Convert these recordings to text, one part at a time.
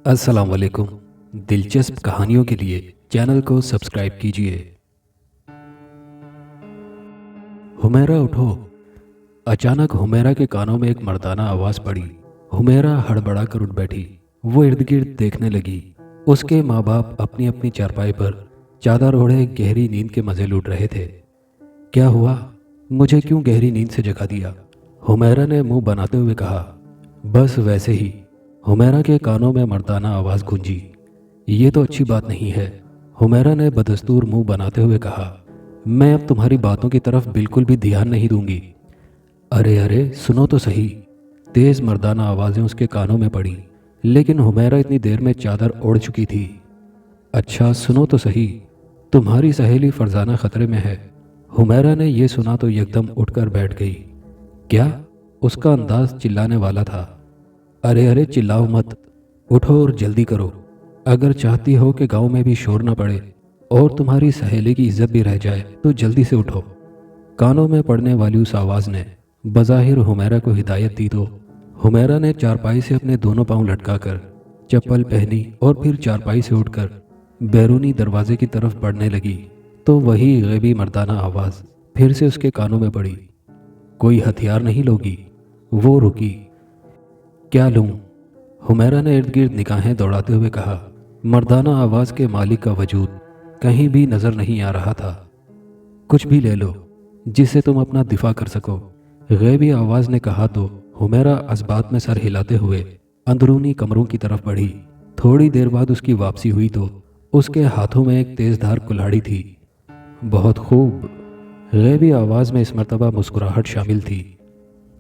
अस्सलाम वालेकुम। दिलचस्प कहानियों के लिए चैनल को सब्सक्राइब कीजिए। हुमैरा उठो। अचानक हुमैरा के कानों में एक मर्दाना आवाज़ पड़ी। हुमैरा हड़बड़ा कर उठ बैठी। वो इर्द गिर्द देखने लगी। उसके माँ बाप अपनी अपनी चारपाई पर चादर ओढ़े गहरी नींद के मज़े लूट रहे थे। क्या हुआ? मुझे क्यों गहरी नींद से जगा दिया? हुमैरा ने मुंह बनाते हुए कहा। बस वैसे ही। हुमैरा के कानों में मर्दाना आवाज़ गूंजी। ये तो अच्छी बात नहीं है। हुमैरा ने बदस्तूर मुंह बनाते हुए कहा। मैं अब तुम्हारी बातों की तरफ बिल्कुल भी ध्यान नहीं दूंगी। अरे अरे सुनो तो सही। तेज़ मर्दाना आवाज़ें उसके कानों में पड़ी, लेकिन हुमैरा इतनी देर में चादर ओढ़ चुकी थी। अच्छा सुनो तो सही, तुम्हारी सहेली फरजाना खतरे में है। हुमैरा ने यह सुना तो एकदम उठकर बैठ गई। क्या? उसका अंदाज चिल्लाने वाला था। अरे अरे चिल्लाओ मत, उठो और जल्दी करो। अगर चाहती हो कि गांव में भी शोर न पड़े और तुम्हारी सहेली की इज्जत भी रह जाए तो जल्दी से उठो। कानों में पड़ने वाली उस आवाज़ ने बज़ाहिर हुमैरा को हिदायत दी तो हुमैरा ने चारपाई से अपने दोनों पांव लटकाकर चप्पल पहनी और फिर चारपाई से उठकर बैरूनी दरवाजे की तरफ बढ़ने लगी तो वही गैबी मर्दाना आवाज़ फिर से उसके कानों में पड़ी। कोई हथियार नहीं लोगी? वो रुकी। क्या लूं? हुमैरा ने इर्द गिर्द निगाहें दौड़ाते हुए कहा। मर्दाना आवाज़ के मालिक का वजूद कहीं भी नज़र नहीं आ रहा था। कुछ भी ले लो जिससे तुम अपना दिफा कर सको, गैबी आवाज़ ने कहा तो हुमैरा असबात में सर हिलाते हुए अंदरूनी कमरों की तरफ बढ़ी। थोड़ी देर बाद उसकी वापसी हुई तो उसके हाथों में एक तेज़धार कुल्हाड़ी थी। बहुत खूब। गैबी आवाज़ में इस मर्तबा मुस्कुराहट शामिल थी।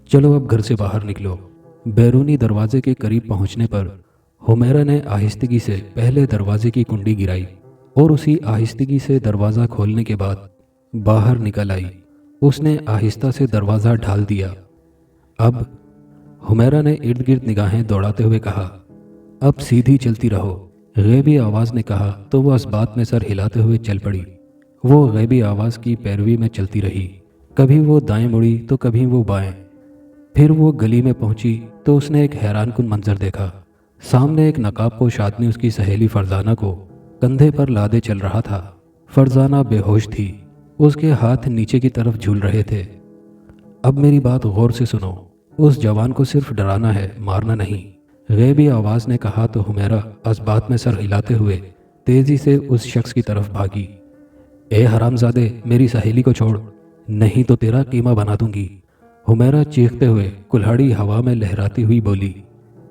चलो अब घर से बाहर निकलो। बैरूनी दरवाजे के करीब पहुंचने पर हुमैरा ने आहिस्तगी से पहले दरवाजे की कुंडी गिराई और उसी आहिस्तगी से दरवाज़ा खोलने के बाद बाहर निकल आई। उसने आहिस्ता से दरवाज़ा ढाल दिया। अब? हुमैरा ने इर्द गिर्द निगाहें दौड़ाते हुए कहा। अब सीधी चलती रहो, गैबी आवाज़ ने कहा तो वो असबात में सर हिलाते हुए चल पड़ी। वो गैबी आवाज़ की पैरवी में चलती रही। कभी वो दाएं मुड़ी तो कभी वो बाएं। फिर वो गली में पहुंची तो उसने एक हैरानकुन मंजर देखा। सामने एक नकाबपोश आदमी उसकी सहेली फरजाना को कंधे पर लादे चल रहा था। फरजाना बेहोश थी। उसके हाथ नीचे की तरफ झूल रहे थे। अब मेरी बात गौर से सुनो। उस जवान को सिर्फ डराना है, मारना नहीं, गैबी आवाज़ ने कहा तो हुमैरा असबात में सर हिलाते हुए तेज़ी से उस शख्स की तरफ भागी। ए हरामजादे, मेरी सहेली को छोड़, नहीं तो तेरा कीमा बना दूंगी। हुमैरा चीखते हुए कुल्हाड़ी हवा में लहराती हुई बोली।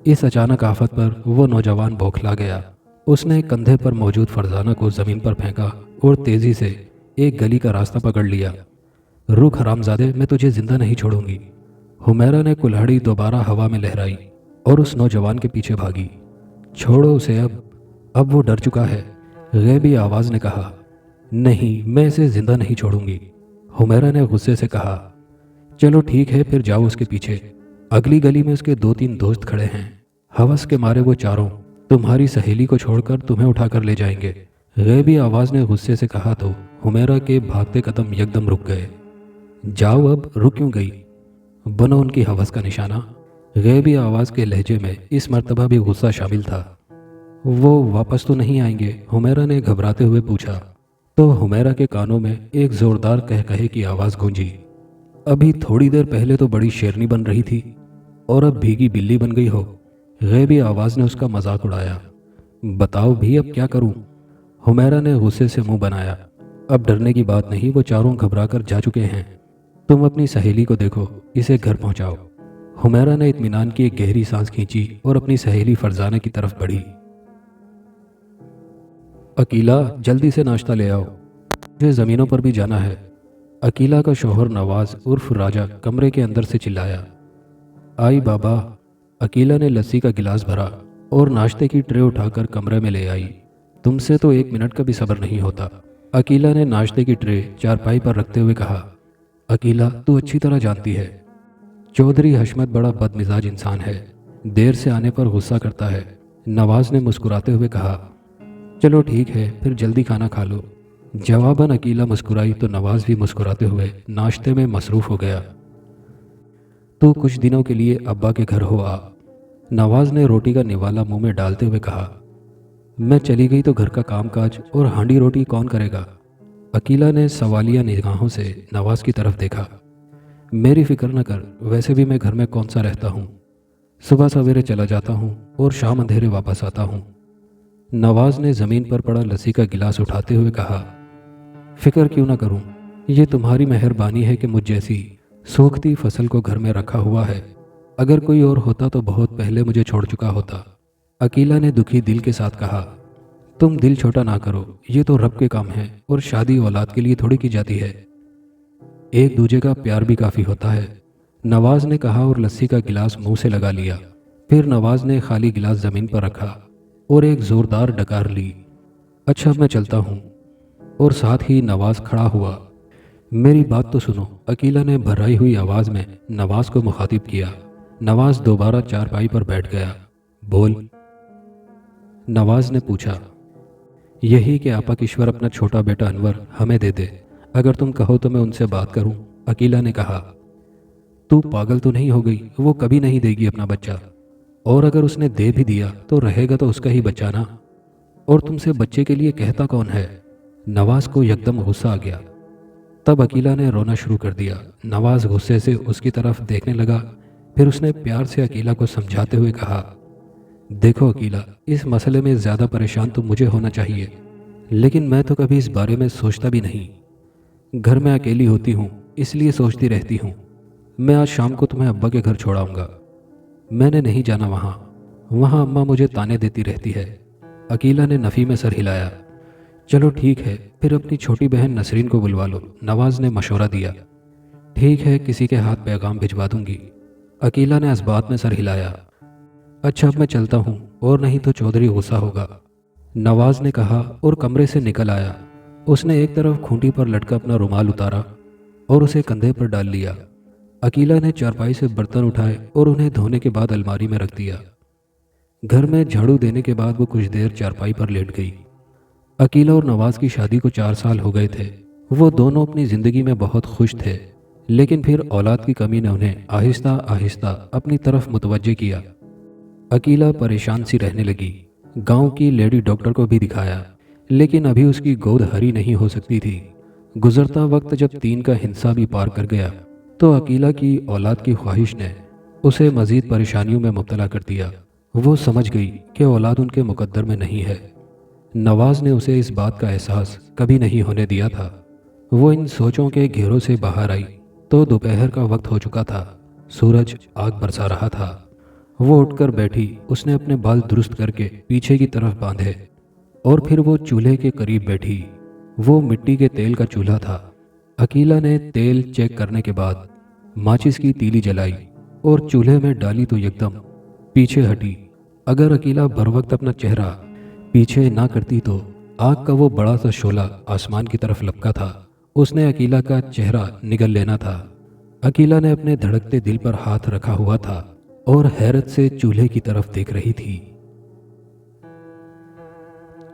इस अचानक आफत पर वो नौजवान बौखला गया। उसने कंधे पर मौजूद फरजाना को ज़मीन पर फेंका और तेज़ी से एक गली का रास्ता पकड़ लिया। रुक हरामजादे, मैं तुझे जिंदा नहीं छोड़ूंगी। हुमैरा ने कुल्हाड़ी दोबारा हवा में लहराई और उस नौजवान के पीछे भागी। छोड़ो उसे अब वो डर चुका है, गैबी आवाज़ ने कहा। नहीं, मैं इसे जिंदा नहीं छोड़ूंगी। हुमैरा ने गुस्से से कहा। चलो ठीक है, फिर जाओ उसके पीछे। अगली गली में उसके 2-3 दोस्त खड़े हैं। हवस के मारे वो चारों तुम्हारी सहेली को छोड़कर तुम्हें उठाकर ले जाएंगे, गैबी आवाज़ ने गुस्से से कहा तो हुमैरा के भागते कदम एकदम रुक गए। जाओ अब, रुक क्यों गई? बनो उनकी हवस का निशाना। गैबी आवाज़ के लहजे में इस मर्तबा भी गुस्सा शामिल था। वो वापस तो नहीं आएंगे? हुमैरा ने घबराते हुए पूछा तो हुमैरा के कानों में एक ज़ोरदार कहकहे की आवाज़ गूंजी। अभी थोड़ी देर पहले तो बड़ी शेरनी बन रही थी और अब भीगी बिल्ली बन गई हो। गैबी आवाज़ ने उसका मजाक उड़ाया। बताओ भी अब क्या करूं? हुमैरा ने गुस्से से मुंह बनाया। अब डरने की बात नहीं, वो चारों घबरा कर जा चुके हैं। तुम अपनी सहेली को देखो, इसे घर पहुंचाओ। हुमैरा ने इत्मीनान की एक गहरी सांस खींची और अपनी सहेली फरजाना की तरफ बढ़ी। अकीला, जल्दी से नाश्ता ले आओ, मुझे ज़मीनों पर भी जाना है। अकीला का शौहर नवाज उर्फ राजा कमरे के अंदर से चिल्लाया। आई बाबा। अकीला ने लस्सी का गिलास भरा और नाश्ते की ट्रे उठाकर कमरे में ले आई। तुमसे तो 1 मिनट का भी सब्र नहीं होता। अकीला ने नाश्ते की ट्रे चारपाई पर रखते हुए कहा। अकीला, तू अच्छी तरह जानती है चौधरी हशमत बड़ा बदमिजाज इंसान है, देर से आने पर गुस्सा करता है। नवाज ने मुस्कुराते हुए कहा। चलो ठीक है, फिर जल्दी खाना खा लो। जवाबन अकीला मुस्कुराई तो नवाज भी मुस्कुराते हुए नाश्ते में मसरूफ़ हो गया। तो कुछ दिनों के लिए अब्बा के घर हो आ। नवाज ने रोटी का निवाला मुंह में डालते हुए कहा, मैं चली गई तो घर का कामकाज और हांडी रोटी कौन करेगा? अकीला ने सवालिया निगाहों से नवाज की तरफ देखा। मेरी फिक्र न कर, वैसे भी मैं घर में कौन सा रहता हूँ। सुबह सवेरे चला जाता हूँ और शाम अंधेरे वापस आता हूँ। नवाज ने ज़मीन पर पड़ा लस्सी का गिलास उठाते हुए कहा, फिक्र क्यों ना करूँ, ये तुम्हारी मेहरबानी है कि मुझ जैसी सूखती फसल को घर में रखा हुआ है। अगर कोई और होता तो बहुत पहले मुझे छोड़ चुका होता। अकीला ने दुखी दिल के साथ कहा, तुम दिल छोटा ना करो, ये तो रब के काम है और शादी औलाद के लिए थोड़ी की जाती है। एक दूजे का प्यार भी काफ़ी होता है, नवाज ने कहा और लस्सी का गिलास मुंह से लगा लिया। फिर नवाज ने खाली गिलास ज़मीन पर रखा और एक ज़ोरदार डकार ली। अच्छा, मैं चलता हूँ। और साथ ही नवाज खड़ा हुआ। मेरी बात तो सुनो, अकीला ने भर्राई हुई आवाज़ में नवाज को मुखातिब किया। नवाज दोबारा चारपाई पर बैठ गया। बोल, नवाज ने पूछा। यही कि आपा ईश्वर अपना छोटा बेटा अनवर हमें दे दे। अगर तुम कहो तो मैं उनसे बात करूं, अकीला ने कहा। तू पागल तो नहीं हो गई? वो कभी नहीं देगी अपना बच्चा, और अगर उसने दे भी दिया तो रहेगा तो उसका ही बच्चा ना। और तुमसे बच्चे के लिए कहता कौन है? नवाज को यकदम गुस्सा आ गया। तब अकीला ने रोना शुरू कर दिया। नवाज गुस्से से उसकी तरफ देखने लगा। फिर उसने प्यार से अकीला को समझाते हुए कहा, देखो अकीला, इस मसले में ज़्यादा परेशान तो मुझे होना चाहिए, लेकिन मैं तो कभी इस बारे में सोचता भी नहीं। घर में अकेली होती हूँ, इसलिए सोचती रहती हूँ। मैं आज शाम को तुम्हें अब्बा के घर छोड़ाऊँगा। मैंने नहीं जाना वहाँ अम्मा मुझे ताने देती रहती है। अकीला ने नफ़ी में सर हिलाया। चलो ठीक है, फिर अपनी छोटी बहन नसरीन को बुलवा लो, नवाज ने मशवरा दिया। ठीक है, किसी के हाथ पैगाम भिजवा दूंगी। अकीला ने इस बात में सर हिलाया। अच्छा, अब मैं चलता हूँ, और नहीं तो चौधरी गुस्सा होगा, नवाज ने कहा और कमरे से निकल आया। उसने एक तरफ खूंटी पर लटका अपना रुमाल उतारा और उसे कंधे पर डाल लिया। अकीला ने चारपाई से बर्तन उठाए और उन्हें धोने के बाद अलमारी में रख दिया। घर में झाड़ू देने के बाद वो कुछ देर चारपाई पर लेट गई। अकीला और नवाज की शादी को 4 साल हो गए थे। वो दोनों अपनी ज़िंदगी में बहुत खुश थे, लेकिन फिर औलाद की कमी ने उन्हें आहिस्ता आहिस्ता अपनी तरफ मुतवज्जे किया। अकीला परेशान सी रहने लगी। गांव की लेडी डॉक्टर को भी दिखाया, लेकिन अभी उसकी गोद हरी नहीं हो सकती थी। गुजरता वक्त जब 3 का हिंसा भी पार कर गया तो अकीला की औलाद की ख्वाहिश ने उसे मज़ीद परेशानियों में मुब्तला कर दिया। वो समझ गई कि औलाद उनके मुकद्दर में नहीं है। नवाज ने उसे इस बात का एहसास कभी नहीं होने दिया था। वो इन सोचों के घेरों से बाहर आई तो दोपहर का वक्त हो चुका था। सूरज आग बरसा रहा था। वो उठकर बैठी। उसने अपने बाल दुरुस्त करके पीछे की तरफ बांधे और फिर वो चूल्हे के करीब बैठी। वो मिट्टी के तेल का चूल्हा था। अकीला ने तेल चेक करने के बाद माचिस की तीली जलाई और चूल्हे में डाली तो एकदम पीछे हटी। अगर अकीला बर वक्त अपना चेहरा पीछे ना करती तो आग का वो बड़ा सा शोला आसमान की तरफ लपका था। उसने अकीला का चेहरा निगल लेना था। अकीला ने अपने धड़कते दिल पर हाथ रखा हुआ था और हैरत से चूल्हे की तरफ देख रही थी।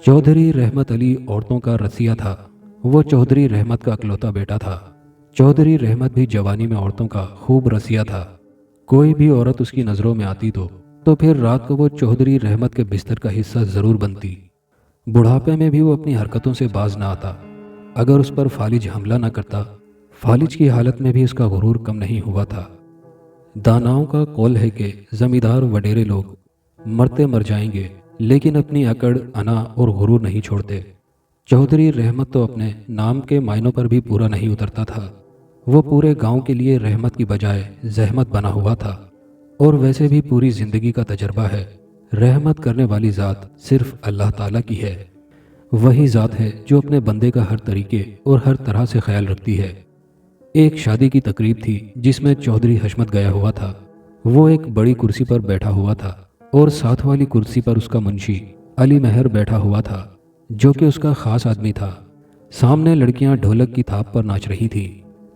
चौधरी रहमत अली औरतों का रसिया था। वो चौधरी रहमत का अकलौता बेटा था। चौधरी रहमत भी जवानी में औरतों का खूब रसिया था। कोई भी औरत उसकी नज़रों में आती तो फिर रात को वो चौधरी रहमत के बिस्तर का हिस्सा ज़रूर बनती। बुढ़ापे में भी वो अपनी हरकतों से बाज ना आता। अगर उस पर फालिज हमला ना करता, फालिज की हालत में भी उसका गुरूर कम नहीं हुआ था। दानाओं का कौल है कि जमींदार वडेरे लोग मरते मर जाएंगे, लेकिन अपनी अकड़, अना और गुरूर नहीं छोड़ते। चौधरी रहमत तो अपने नाम के मायनों पर भी पूरा नहीं उतरता था। वो पूरे गांव के लिए रहमत की बजाय जहमत बना हुआ था। और वैसे भी पूरी ज़िंदगी का तजर्बा है, रहमत करने वाली ज़ात सिर्फ अल्लाह ताला की है। वही ज़ात है जो अपने बंदे का हर तरीके और हर तरह से ख्याल रखती है। एक शादी की तकरीब थी जिसमें चौधरी हशमत गया हुआ था। वो एक बड़ी कुर्सी पर बैठा हुआ था और साथ वाली कुर्सी पर उसका मुंशी अली महर बैठा हुआ था, जो कि उसका खास आदमी था। सामने लड़कियां ढोलक की थाप पर नाच रही थीं।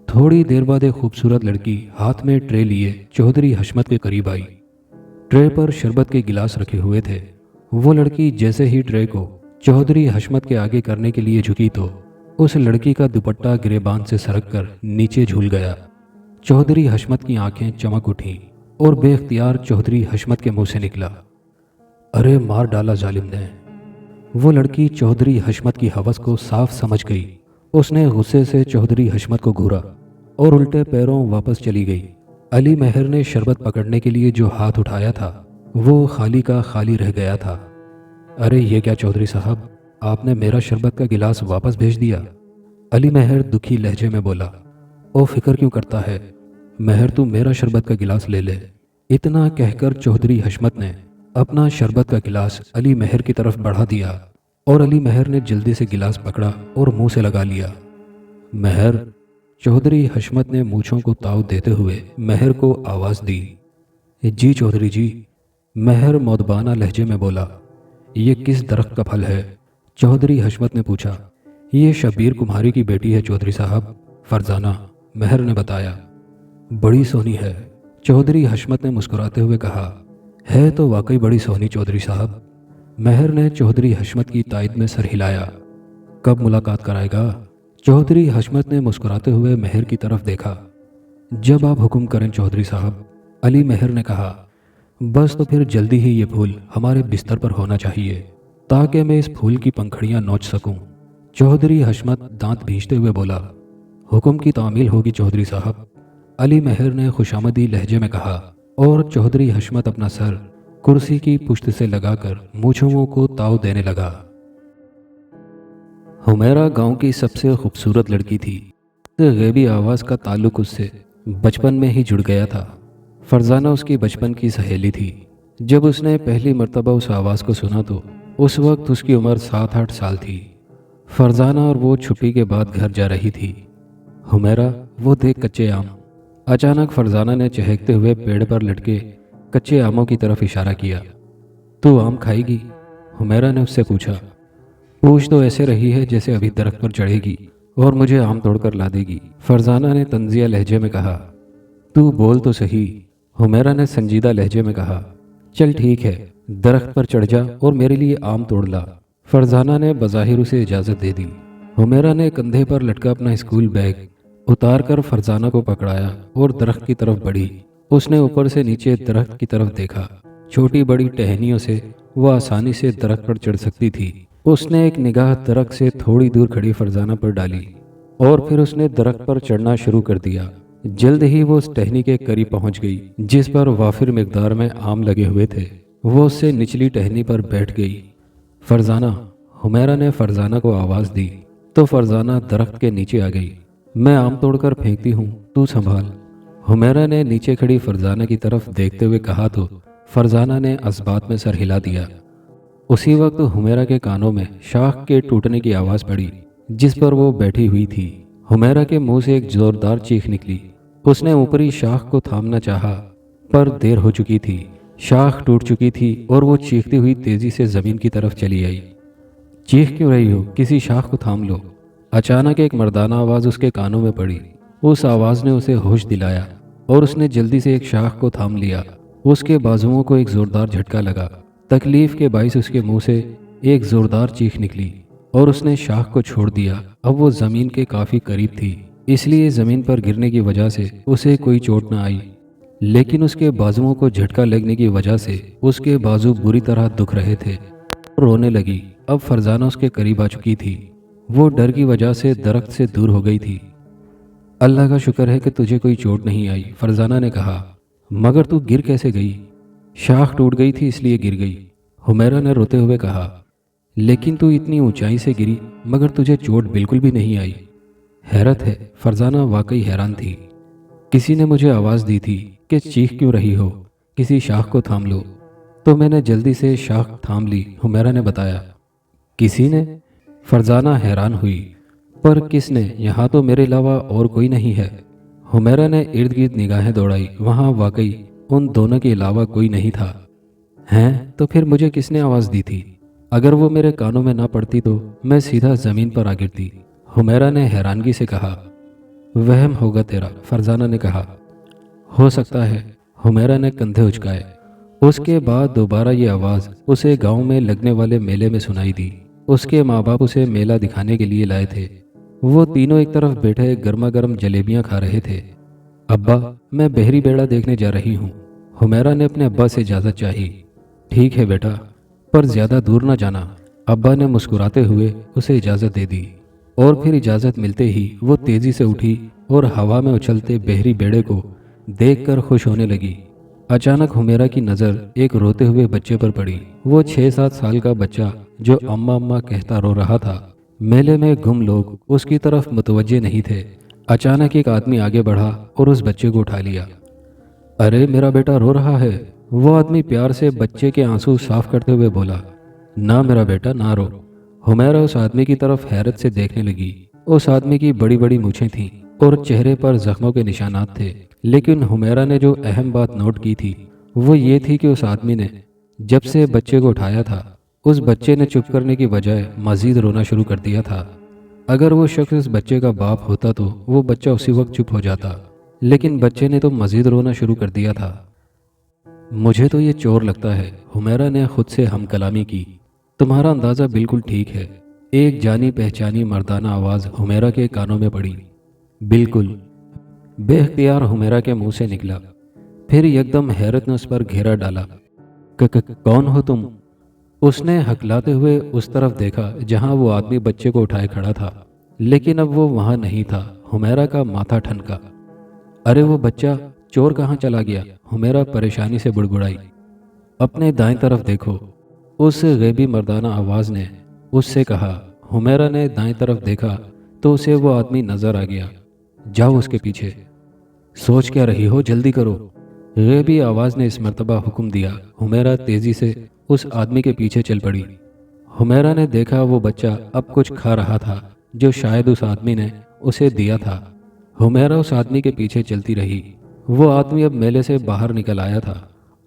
थोड़ी देर बाद एक खूबसूरत लड़की हाथ में ट्रे लिए चौधरी हशमत के करीब आई। ट्रे पर शरबत के गिलास रखे हुए थे। वो लड़की जैसे ही ट्रे को चौधरी हशमत के आगे करने के लिए झुकी तो उस लड़की का दुपट्टा गिरेबान से सरक कर नीचे झूल गया। चौधरी हशमत की आंखें चमक उठीं। اور بے اختیار چौدھری حشمت کے منہ سے نکلا، ارے مار ڈالا ظالم نے۔ وہ لڑکی چودھری حشمت کی ہوس کو صاف سمجھ گئی۔ اس نے غصے سے چودھری حشمت کو گھورا اور الٹے پیروں واپس چلی گئی۔ علی مہر نے شربت پکڑنے کے لیے جو ہاتھ اٹھایا تھا وہ خالی کا خالی رہ گیا تھا۔ ارے یہ کیا چودھری صاحب، آپ نے میرا شربت کا گلاس واپس بھیج دیا؟ علی مہر دکھی لہجے میں بولا، او فکر کیوں کرتا ہے، مہر تو میرا شربت کا گلاس لے لے۔ اتنا کہہ کر چودھری حشمت نے اپنا شربت کا گلاس علی مہر کی طرف بڑھا دیا اور علی مہر نے جلدی سے گلاس پکڑا اور منہ سے لگا لیا۔ مہر، چودھری حشمت نے مونچھوں کو تاؤ دیتے ہوئے مہر کو آواز دی۔ جی چودھری جی، مہر مودبانہ لہجے میں بولا۔ یہ کس درخت کا پھل ہے؟ چودھری حشمت نے پوچھا۔ یہ شبیر کمہاری کی بیٹی ہے چودھری صاحب، فرزانہ، مہر نے بتایا۔ بڑی سونی ہے، چودھری حشمت نے مسکراتے ہوئے کہا۔ ہے تو واقعی بڑی سونی چودھری صاحب، مہر نے چودھری حشمت کی تائید میں سر ہلایا۔ کب ملاقات کرائے گا؟ چودھری حشمت نے مسکراتے ہوئے مہر کی طرف دیکھا۔ جب آپ حکم کریں چودھری صاحب، علی مہر نے کہا۔ بس تو پھر جلدی ہی یہ پھول ہمارے بستر پر ہونا چاہیے تاکہ میں اس پھول کی پنکھڑیاں نوچ سکوں، چودھری حشمت دانت بھینچتے ہوئے بولا۔ حکم کی تعمیل ہوگی چودھری صاحب، علی مہر نے خوشامدی لہجے میں کہا، اور چودھری حشمت اپنا سر کرسی کی پشت سے لگا کر مونچھوں کو تاؤ دینے لگا۔ حمیرہ گاؤں کی سب سے خوبصورت لڑکی تھی۔ غیبی آواز کا تعلق اس سے بچپن میں ہی جڑ گیا تھا۔ فرزانہ اس کی بچپن کی سہیلی تھی۔ جب اس نے پہلی مرتبہ اس آواز کو سنا تو اس وقت اس کی عمر 7-8 سال تھی۔ فرزانہ اور وہ چھٹی کے بعد گھر جا رہی تھی۔ حمیرہ، وہ دیکھ کچے آم۔ اچانک فرزانہ نے چہکتے ہوئے پیڑ پر لٹکے کچے آموں کی طرف اشارہ کیا۔ تو آم کھائے گی؟ حمیرہ نے اس سے پوچھا۔ پوچھ تو ایسے رہی ہے جیسے ابھی درخت پر چڑھے گی اور مجھے آم توڑ کر لا دے گی، فرزانہ نے طنزیہ لہجے میں کہا۔ تو بول تو صحیح، حمیرہ نے سنجیدہ لہجے میں کہا۔ چل ٹھیک ہے، درخت پر چڑھ جا اور میرے لیے آم توڑ لا، فرزانہ نے بظاہر اسے اجازت دے دی۔ حمیرہ نے کندھے پر لٹکا اپنا اسکول بیگ اتار کر فرزانہ کو پکڑایا اور درخت کی طرف بڑھی۔ اس نے اوپر سے نیچے درخت کی طرف دیکھا۔ چھوٹی بڑی ٹہنیوں سے وہ آسانی سے درخت پر چڑھ سکتی تھی۔ اس نے ایک نگاہ درخت سے تھوڑی دور کھڑی فرزانہ پر ڈالی اور پھر اس نے درخت پر چڑھنا شروع کر دیا۔ جلد ہی وہ اس ٹہنی کے قریب پہنچ گئی جس پر وافر مقدار میں آم لگے ہوئے تھے۔ وہ اس سے نچلی ٹہنی پر بیٹھ گئی۔ فرزانہ، حمیرہ نے فرزانہ کو آواز دی تو فرزانہ درخت کے نیچے آ گئی۔ میں آم توڑ کر پھینکتی ہوں، تو سنبھال، حمیرہ نے نیچے کھڑی فرزانہ کی طرف دیکھتے ہوئے کہا تو فرزانہ نے اس بات میں سر ہلا دیا۔ اسی وقت حمیرہ کے کانوں میں شاخ کے ٹوٹنے کی آواز پڑی جس پر وہ بیٹھی ہوئی تھی۔ حمیرہ کے منہ سے ایک زوردار چیخ نکلی۔ اس نے اوپری شاخ کو تھامنا چاہا پر دیر ہو چکی تھی۔ شاخ ٹوٹ چکی تھی اور وہ چیختی ہوئی تیزی سے زمین کی طرف چلی آئی۔ چیخ کیوں رہی ہو؟ کسی شاخ کو تھام لو، اچانک ایک مردانہ آواز اس کے کانوں میں پڑی۔ اس آواز نے اسے ہوش دلایا اور اس نے جلدی سے ایک شاخ کو تھام لیا۔ اس کے بازوؤں کو ایک زوردار جھٹکا لگا۔ تکلیف کے باعث اس کے منہ سے ایک زوردار چیخ نکلی اور اس نے شاخ کو چھوڑ دیا۔ اب وہ زمین کے کافی قریب تھی، اس لیے زمین پر گرنے کی وجہ سے اسے کوئی چوٹ نہ آئی، لیکن اس کے بازوؤں کو جھٹکا لگنے کی وجہ سے اس کے بازو بری طرح دکھ رہے تھے۔ رونے لگی۔ اب فرزانہ اس کے قریب آ چکی تھی۔ وہ ڈر کی وجہ سے درخت سے دور ہو گئی تھی۔ اللہ کا شکر ہے کہ تجھے کوئی چوٹ نہیں آئی، فرزانہ نے کہا۔ مگر تو گر کیسے گئی؟ شاخ ٹوٹ گئی تھی اس لیے گر گئی، حمیرہ نے روتے ہوئے کہا۔ لیکن تو اتنی اونچائی سے گری مگر تجھے چوٹ بالکل بھی نہیں آئی۔ حیرت ہے، فرزانہ واقعی حیران تھی۔ کسی نے مجھے آواز دی تھی کہ چیخ کیوں رہی ہو، کسی شاخ کو تھام لو، تو میں نے جلدی سے شاخ تھام لی، حمیرہ نے بتایا۔ کسی نے؟ فرزانہ حیران ہوئی۔ پر کس نے؟ یہاں تو میرے علاوہ اور کوئی نہیں ہے۔ حمیرہ نے ارد گرد نگاہیں دوڑائی، وہاں واقعی ان دونوں کے علاوہ کوئی نہیں تھا۔ ہیں؟ تو پھر مجھے کس نے آواز دی تھی؟ اگر وہ میرے کانوں میں نہ پڑتی تو میں سیدھا زمین پر آ گرتی، حمیرہ نے حیرانگی سے کہا۔ وہم ہوگا تیرا، فرزانہ نے کہا۔ ہو سکتا ہے، حمیرہ نے کندھے اچکائے۔ اس کے بعد دوبارہ یہ آواز اسے گاؤں میں لگنے والے میلے میں سنائی دی۔ اس کے ماں باپ اسے میلہ دکھانے کے لیے لائے تھے۔ وہ تینوں ایک طرف بیٹھے گرما گرم جلیبیاں کھا رہے تھے۔ ابا، میں بحری بیڑا دیکھنے جا رہی ہوں، हुमैरा ने अपने अब्बा से इजाज़त चाही। ठीक है बेटा, पर ज़्यादा दूर ना जाना। अब्बा ने मुस्कुराते हुए उसे इजाज़त दे दी और फिर इजाज़त मिलते ही वो तेज़ी से उठी और हवा में उछलते बहरी बेड़े को देखकर खुश होने लगी। अचानक हुमैरा की नज़र एक रोते हुए बच्चे पर पड़ी। वो 6-7 साल का बच्चा जो अम्मा अम्मा कहता रो रहा था। मेले में गुम लोग उसकी तरफ मुतवज्जे नहीं थे। अचानक एक आदमी आगे बढ़ा और उस बच्चे को उठा लिया। अरे मेरा बेटा रो रहा है। वो आदमी प्यार से बच्चे के आंसू साफ करते हुए बोला। ना मेरा बेटा ना रो। हुमैरा उस आदमी की तरफ हैरत से देखने लगी। उस आदमी की बड़ी बड़ी मूछें थीं और चेहरे पर जख्मों के निशानात थे। लेकिन हुमैरा ने जो अहम बात नोट की थी वो ये थी कि उस आदमी ने जब से बच्चे को उठाया था उस बच्चे ने चुप करने की बजाय मजीद रोना शुरू कर दिया था। अगर वो शख्स उस बच्चे का बाप होता तो वो बच्चा उसी वक्त चुप हो जाता, लेकिन बच्चे ने तो मजीद रोना शुरू कर दिया था। मुझे तो ये चोर लगता है, हुमैरा ने खुद से हम कलामी की। तुम्हारा अंदाज़ा बिल्कुल ठीक है। एक जानी पहचानी मर्दाना आवाज़ हुमैरा के कानों में पड़ी। बिल्कुल, बेख्तियार हुमैरा के मुंह से निकला। फिर एकदम हैरत ने उस पर घेरा डाला। कौन हो तुम? उसने हकलाते हुए उस तरफ देखा जहां वो आदमी बच्चे को उठाए खड़ा था, लेकिन अब वो वहां नहीं था। हुमैरा का माथा ठनका। अरे वो बच्चा चोर कहाँ चला गया? हुमैरा परेशानी से बुड़बुड़ाई। अपने दाएं तरफ देखो, उस गैबी मर्दाना आवाज़ ने उससे कहा। हुमैरा ने दाएं तरफ देखा तो उसे वो आदमी नजर आ गया। जाओ उसके पीछे। सोच क्या रही हो, जल्दी करो, गैबी आवाज़ ने इस मर्तबा हुक्म दिया। हुमैरा तेज़ी से उस आदमी के पीछे चल पड़ी। हुमैरा ने देखा वो बच्चा अब कुछ खा रहा था जो शायद उस आदमी ने उसे दिया था। हुमैरा उस आदमी के पीछे चलती रही। वो आदमी अब मेले से बाहर निकल आया था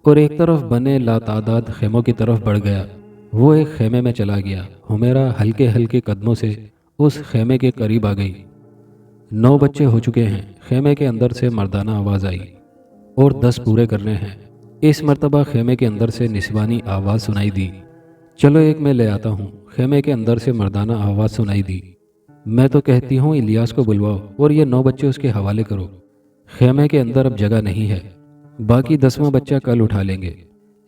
और एक तरफ बने लातादाद खेमों की तरफ बढ़ गया। वो एक खेमे में चला गया। हुमैरा हल्के हल्के कदमों से उस खेमे के करीब आ गई। 9 बच्चे हो चुके हैं, खेमे के अंदर से मर्दाना आवाज़ आई, और 10 पूरे करने हैं। इस मर्तबा खेमे के अंदर से निस्वानी आवाज़ सुनाई दी। चलो एक मैं ले आता हूँ। खेमे के अंदर से मर्दाना आवाज़ सुनाई दी। मैं तो कहती हूँ इलियास को बुलवाओ और ये 9 बच्चे उसके हवाले करो। खेमे के अंदर अब जगह नहीं है, बाकी 10वां बच्चा कल उठा लेंगे।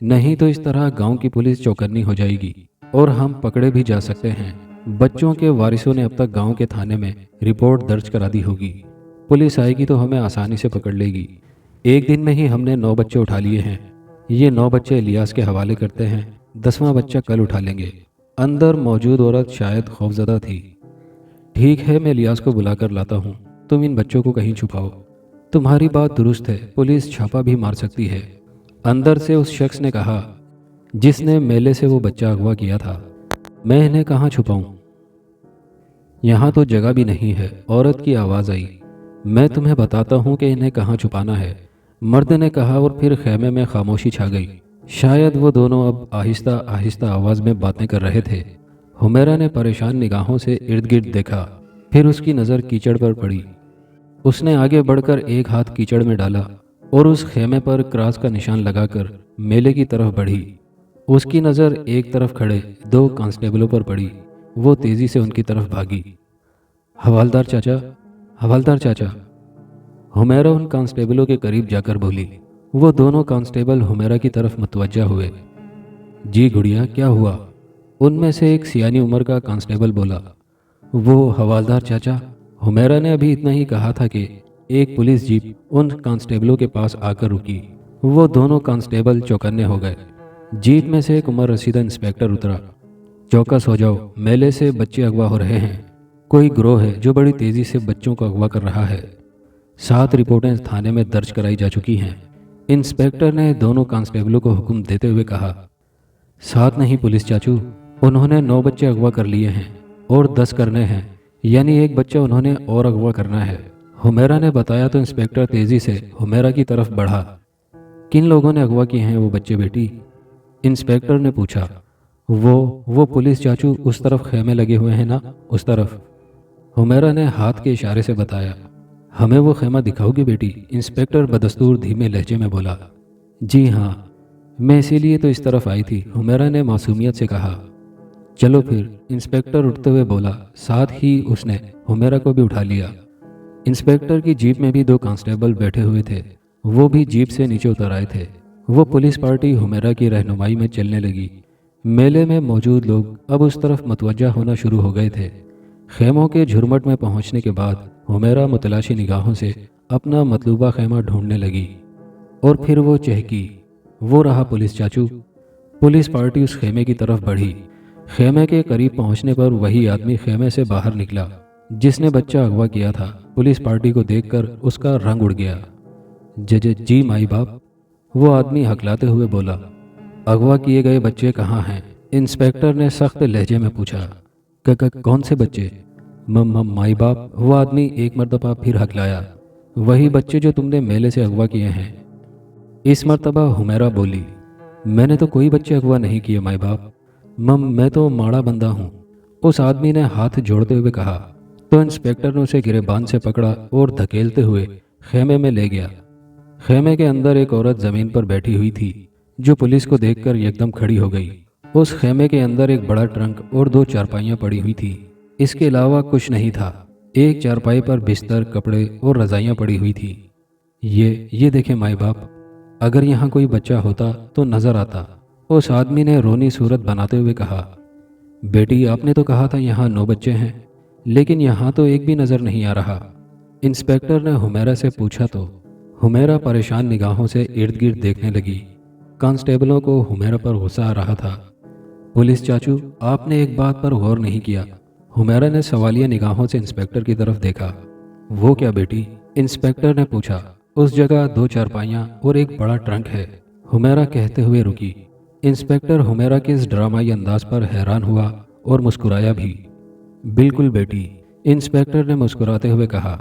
नहीं तो इस तरह गांव की पुलिस चौकन्नी हो जाएगी और हम पकड़े भी जा सकते हैं। बच्चों के वारिसों ने अब तक गांव के थाने में रिपोर्ट दर्ज करा दी होगी। पुलिस आएगी तो हमें आसानी से पकड़ लेगी। एक दिन में ही हमने 9 बच्चे उठा लिए हैं। ये 9 बच्चे इलियास के हवाले करते हैं, 10वां बच्चा कल उठा लेंगे। अंदर मौजूद औरत शायद खौफजदा थी। ठीक है, मैं इलियास को बुलाकर लाता हूँ, तुम इन बच्चों को कहीं छुपाओ। तुम्हारी बात दुरुस्त है, पुलिस छापा भी मार सकती है, अंदर से उस शख्स ने कहा जिसने मेले से वो बच्चा अगवा किया था। मैं इन्हें कहाँ छुपाऊं? यहाँ तो जगह भी नहीं है। औरत की आवाज़ आई। मैं तुम्हें बताता हूँ कि इन्हें कहाँ छुपाना है, मर्द ने कहा, और फिर खेमे में खामोशी छा गई। शायद वो दोनों अब आहिस्ता आहिस्ता आवाज़ में बातें कर रहे थे। हुमैरा ने परेशान निगाहों से इर्द गिर्द देखा, फिर उसकी नज़र कीचड़ पर पड़ी। उसने आगे बढ़कर एक हाथ कीचड़ में डाला और उस खेमे पर क्रॉस का निशान लगाकर मेले की तरफ बढ़ी। उसकी नज़र एक तरफ खड़े 2 कांस्टेबलों पर पड़ी। वो तेज़ी से उनकी तरफ भागी। हवालदार चाचा, हवालदार चाचा, हुमैरा उन कांस्टेबलों के करीब जाकर बोली। वो दोनों कांस्टेबल हुमैरा की तरफ मुतवज्जा हुए। जी गुड़िया, क्या हुआ? उनमें से एक सियानी उम्र का कांस्टेबल बोला। वो हवालदार चाचा, हुमैरा ने अभी इतना ही कहा था कि एक पुलिस जीप उन कांस्टेबलों के पास आकर रुकी। वो दोनों कांस्टेबल चौकन्ने हो गए। जीप में से एक उमर रसीदा इंस्पेक्टर उतरा। चौकस हो जाओ, मेले से बच्चे अगवा हो रहे हैं। कोई गिरोह है जो बड़ी तेज़ी से बच्चों को अगवा कर रहा है। 7 रिपोर्टें थाने में दर्ज कराई जा चुकी हैं। इंस्पेक्टर ने दोनों कांस्टेबलों को हुक्म देते हुए कहा। 7 नहीं पुलिस चाचू, उन्होंने 9 बच्चे अगवा कर लिए हैं और 10 करने हैं, यानी एक बच्चा उन्होंने और अगवा करना है। हुमैरा ने बताया तो इंस्पेक्टर तेज़ी से हुमैरा की तरफ बढ़ा। किन लोगों ने अगवा किए हैं वो बच्चे बेटी? इंस्पेक्टर ने पूछा। वो पुलिस चाचू, उस तरफ खेमे लगे हुए हैं ना, उस तरफ। हुमैरा ने हाथ के इशारे से बताया। हमें वो खेमा दिखाओगे बेटी? इंस्पेक्टर बदस्तूर धीमे लहजे में बोला। जी हाँ, मैं इसीलिए तो इस तरफ आई थी, हुमैरा ने मासूमियत से कहा। चलो फिर, इंस्पेक्टर उठते हुए बोला। साथ ही उसने हुमैरा को भी उठा लिया। इंस्पेक्टर की जीप में भी 2 कांस्टेबल बैठे हुए थे। वो भी जीप से नीचे उतर आए थे। وہ پولیس پارٹی حمیرہ کی رہنمائی میں چلنے لگی۔ میلے میں موجود لوگ اب اس طرف متوجہ ہونا شروع ہو گئے تھے۔ خیموں کے جھرمٹ میں پہنچنے کے بعد حمیرہ متلاشی نگاہوں سے اپنا مطلوبہ خیمہ ڈھونڈنے لگی، اور پھر وہ چہکی، وہ رہا پولیس چاچو۔ پولیس پارٹی اس خیمے کی طرف بڑھی۔ خیمے کے قریب پہنچنے پر وہی آدمی خیمے سے باہر نکلا جس نے بچہ اغوا کیا تھا۔ پولیس پارٹی کو دیکھ کر اس کا رنگ اڑ گیا۔ جی مائی باپ، وہ آدمی ہکلاتے ہوئے بولا۔ اغوا کیے گئے بچے کہاں ہیں؟ انسپکٹر نے سخت لہجے میں پوچھا۔ کون سے بچے؟ مائی باپ، وہ آدمی ایک مرتبہ پھر ہکلایا۔ وہی بچے جو تم نے میلے سے اغوا کیے ہیں۔ اس مرتبہ حمیرہ بولی، میں نے تو کوئی بچے اغوا نہیں کیے مائی باپ، میں تو ماڑا بندہ ہوں۔ اس آدمی نے ہاتھ جوڑتے ہوئے کہا تو انسپکٹر نے اسے گریبان سے پکڑا اور دھکیلتے ہوئے خیمے میں لے گیا۔ خیمے کے اندر ایک عورت زمین پر بیٹھی ہوئی تھی جو پولیس کو دیکھ کر یکدم کھڑی ہو گئی۔ اس خیمے کے اندر ایک بڑا ٹرنک اور 2 چارپائیاں پڑی ہوئی تھی۔ اس کے علاوہ کچھ نہیں تھا۔ ایک چارپائی پر بستر، کپڑے اور رضائیاں پڑی ہوئی تھی۔ یہ دیکھیں مائی باپ، اگر یہاں کوئی بچہ ہوتا تو نظر آتا، اس آدمی نے رونی صورت بناتے ہوئے کہا۔ بیٹی، آپ نے تو کہا تھا یہاں 9 بچے ہیں، لیکن یہاں تو ایک بھی نظر نہیں آ رہا۔ انسپکٹر نے حمیرہ سے پوچھا تو حمیرہ پریشان نگاہوں سے ارد گرد دیکھنے لگی۔ کانسٹیبلوں کو حمیرہ پر غصہ آ رہا تھا۔ پولیس چاچو، آپ نے ایک بات پر غور نہیں کیا؟ حمیرہ نے سوالیہ نگاہوں سے انسپکٹر کی طرف دیکھا۔ وہ کیا بیٹی؟ انسپکٹر نے پوچھا۔ اس جگہ 2 چارپائیاں اور ایک بڑا ٹرنک ہے، حمیرہ کہتے ہوئے رکی۔ انسپکٹر حمیرہ کے اس ڈرامائی انداز پر حیران ہوا اور مسکرایا بھی۔ بالکل بیٹی، انسپکٹر نے مسکراتے ہوئے کہا۔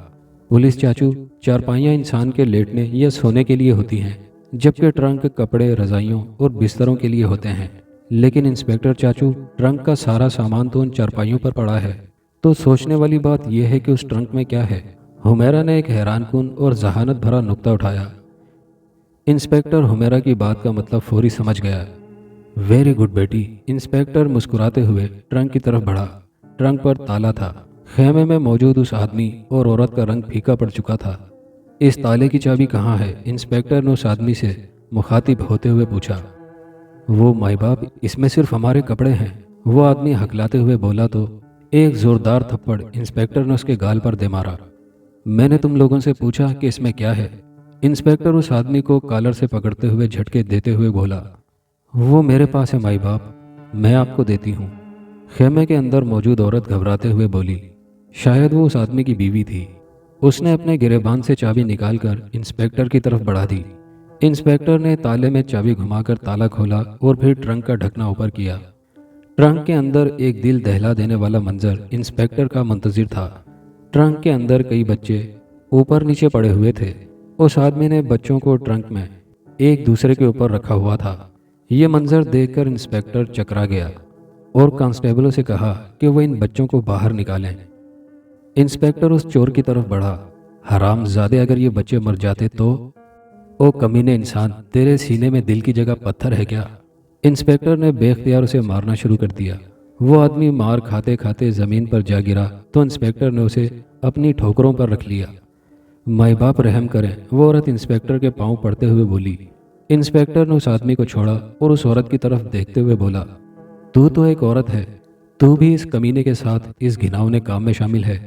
پولیس چاچو، چارپائیاں انسان کے لیٹنے یا سونے کے لیے ہوتی ہیں، جبکہ ٹرنک کپڑے، رضائیوں اور بستروں کے لیے ہوتے ہیں۔ لیکن انسپکٹر چاچو، ٹرنک کا سارا سامان تو ان چارپائیوں پر پڑا ہے، تو سوچنے والی بات یہ ہے کہ اس ٹرنک میں کیا ہے؟ حمیرہ نے ایک حیران کن اور ذہانت بھرا نکتہ اٹھایا۔ انسپکٹر حمیرہ کی بات کا مطلب فوری سمجھ گیا۔ ویری گڈ بیٹی، انسپکٹر مسکراتے ہوئے ٹرنک کی طرف بڑھا۔ ٹرنک پر تالا تھا۔ خیمے میں موجود اس آدمی اور عورت کا رنگ پھیکا پڑ چکا تھا۔ اس تالے کی چابی کہاں ہے؟ انسپکٹر نے اس آدمی سے مخاطب ہوتے ہوئے پوچھا۔ وہ مائی باپ، اس میں صرف ہمارے کپڑے ہیں، وہ آدمی ہکلاتے ہوئے بولا تو ایک زوردار تھپڑ انسپکٹر نے اس کے گال پر دے مارا۔ میں نے تم لوگوں سے پوچھا کہ اس میں کیا ہے؟ انسپکٹر اس آدمی کو کالر سے پکڑتے ہوئے جھٹکے دیتے ہوئے بولا۔ وہ میرے پاس ہے مائی باپ، میں آپ کو دیتی ہوں۔ خیمے کے اندر موجود عورت گھبراتے ہوئے بولی۔ شاید وہ اس آدمی کی بیوی تھی۔ اس نے اپنے گریبان سے چابی نکال کر انسپکٹر کی طرف بڑھا دی۔ انسپکٹر نے تالے میں چابی گھما کر تالا کھولا اور پھر ٹرنک کا ڈھکنا اوپر کیا۔ ٹرنک کے اندر ایک دل دہلا دینے والا منظر انسپکٹر کا منتظر تھا۔ ٹرنک کے اندر کئی بچے اوپر نیچے پڑے ہوئے تھے۔ اس آدمی نے بچوں کو ٹرنک میں ایک دوسرے کے اوپر رکھا ہوا تھا۔ یہ منظر دیکھ کر انسپکٹر چکرا گیا اور کانسٹیبلوں سے کہا کہ وہ ان بچوں کو باہر نکالیں۔ انسپکٹر اس چور کی طرف بڑھا۔ حرام زادے، اگر یہ بچے مر جاتے تو؟ او کمینے انسان، تیرے سینے میں دل کی جگہ پتھر ہے کیا؟ انسپکٹر نے بے اختیار اسے مارنا شروع کر دیا۔ وہ آدمی مار کھاتے کھاتے زمین پر جا گرا تو انسپکٹر نے اسے اپنی ٹھوکروں پر رکھ لیا۔ مائی باپ رحم کریں، وہ عورت انسپکٹر کے پاؤں پڑتے ہوئے بولی۔ انسپکٹر نے اس آدمی کو چھوڑا اور اس عورت کی طرف دیکھتے ہوئے بولا، تو ایک عورت ہے، تو بھی اس کمینے کے ساتھ اس گھناؤنے کام میں شامل ہے۔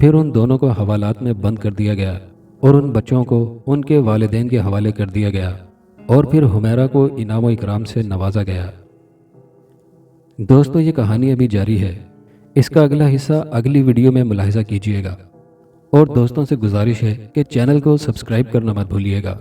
پھر ان دونوں کو حوالات میں بند کر دیا گیا اور ان بچوں کو ان کے والدین کے حوالے کر دیا گیا، اور پھر حمیرہ کو انعام و اکرام سے نوازا گیا۔ دوستو، یہ کہانی ابھی جاری ہے۔ اس کا اگلا حصہ اگلی ویڈیو میں ملاحظہ کیجیے گا، اور دوستوں سے گزارش ہے کہ چینل کو سبسکرائب کرنا مت بھولیے گا۔